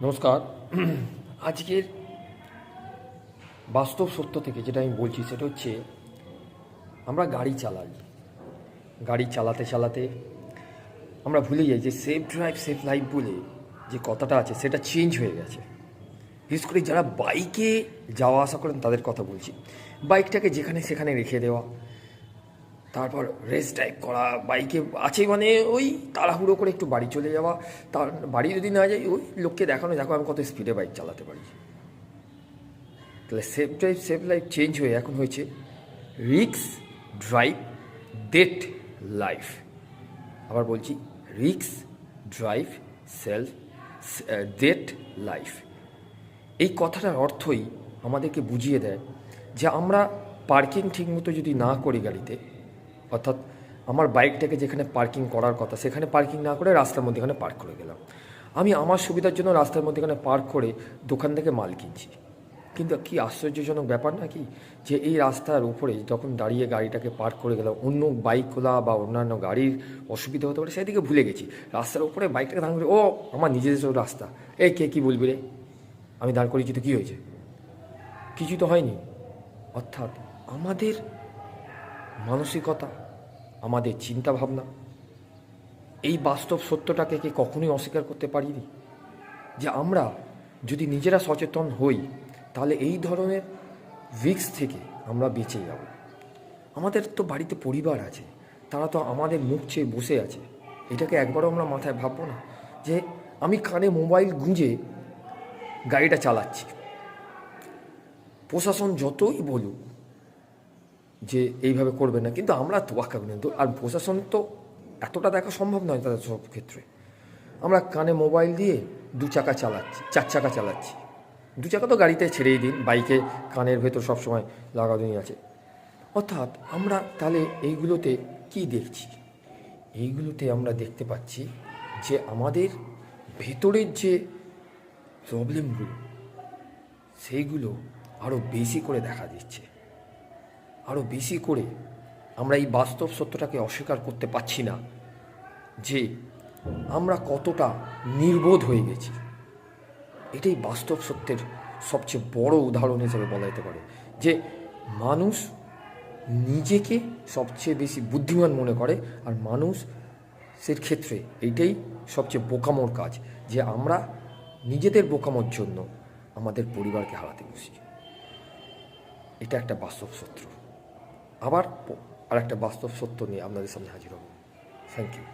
নমস্কার। আজকের বাস্তব সত্য থেকে যেটা আমি বলছি সেটা হচ্ছে আমরা গাড়ি চালাতে চালাতে আমরা ভুলে যাই যে সেফ ড্রাইভ সেফ লাইফ বলে যে কথাটা আছে সেটা চেঞ্জ হয়ে গেছে। বিশেষ করে যারা বাইকে যাওয়া আসা করেন তাদের কথা বলছি। বাইকটাকে যেখানে সেখানে রেখে দেওয়া, তারপর রেস ড্রাইভ করা, বাইকে আছে মানে ওই তাড়াহুড়ো করে একটু বাড়ি চলে যাওয়া, তার বাড়ি যদি না যাই ওই লোককে দেখানো, দেখো আমি কত স্পিডে বাইক চালাতে পারি। তাহলে safe drive safe life change হয়ে এখন হয়েছে রিক্স ড্রাইভ ডেট লাইফ। আবার বলছি, রিক্স ড্রাইভ সেলফ ডেট লাইফ। এই কথাটার অর্থই আমাদেরকে বুঝিয়ে দেয় যে আমরা পার্কিং ঠিকমতো যদি না করি গাড়িতে, অর্থাৎ আমার বাইকটাকে যেখানে পার্কিং করার কথা সেখানে পার্কিং না করে রাস্তার মধ্যেখানে পার্ক করে গেলাম, আমি আমার সুবিধার জন্য রাস্তার মধ্যেখানে পার্ক করে দোকান থেকে মাল কিনছি। কিন্তু কি আশ্চর্যজনক ব্যাপার নাকি যে এই রাস্তার উপরে যখন দাঁড়িয়ে গাড়িটাকে পার্ক করে গেলাম, অন্য বাইকগুলা বা অন্যান্য গাড়ির অসুবিধা হতে পারে সেদিকে ভুলে গেছি। রাস্তার উপরে বাইকটাকে দাঁড় করে, ও আমার নিজেদের রাস্তা, এই কে কী বলবি রে, আমি দাঁড় করিয়েছি তো কী হয়েছে, কিছু তো হয়নি। অর্থাৎ আমাদের মানসিকতা, আমাদের চিন্তাভাবনা, এই বাস্তব সত্যটাকে কি কখনোই অস্বীকার করতে পারিনি যে আমরা যদি নিজেরা সচেতন হই তাহলে এই ধরনের রিস্ক থেকে আমরা বেঁচে যাব। আমাদের তো বাড়িতে পরিবার আছে, তারা তো আমাদের মুখ চেয়ে বসে আছে। এটাকে একবারও আমরা মাথায় ভাববো না যে আমি কানে মোবাইল গুঁজে গাড়িটা চালাচ্ছি, প্রশাসন যতই বলুক যে এইভাবে করবে না, কিন্তু আমরা তোয়াক্কা করি না। আর প্রশাসন তো এতটা দেখা সম্ভব নয় তাদের সব ক্ষেত্রে। আমরা কানে মোবাইল দিয়ে 2 চাকা চালাচ্ছি, 4 চাকা চালাচ্ছি। 2 চাকা তো গাড়িতে ছেড়েই দিন, বাইকে কানের ভেতর সবসময় লাগানোই আছে। অর্থাৎ আমরা তাহলে এইগুলোতে কি দেখছি? এইগুলোতে আমরা দেখতে পাচ্ছি যে আমাদের ভেতরের যে প্রবলেমগুলো সেইগুলো আরও বেশি করে দেখা দিচ্ছে। আরও বেশি করে আমরা এই বাস্তব সত্যটাকে অস্বীকার করতে পারছি না যে আমরা কতটা নির্বোধ হয়ে গেছি। এটাই বাস্তব সত্যের সবচেয়ে বড় উদাহরণ হিসেবে বলা যেতে পারে যে মানুষ নিজেকে সবচেয়ে বেশি বুদ্ধিমান মনে করে, আর মানুষের ক্ষেত্রে এইটাই সবচেয়ে বোকামোর কাজ যে আমরা নিজেদের বোকামোর জন্য আমাদের পরিবারকে হারাতে বসি। এটা একটা বাস্তব সত্য। আবার আর একটা বাস্তব সত্য নিয়ে আপনাদের সামনে হাজির হব। Thank you.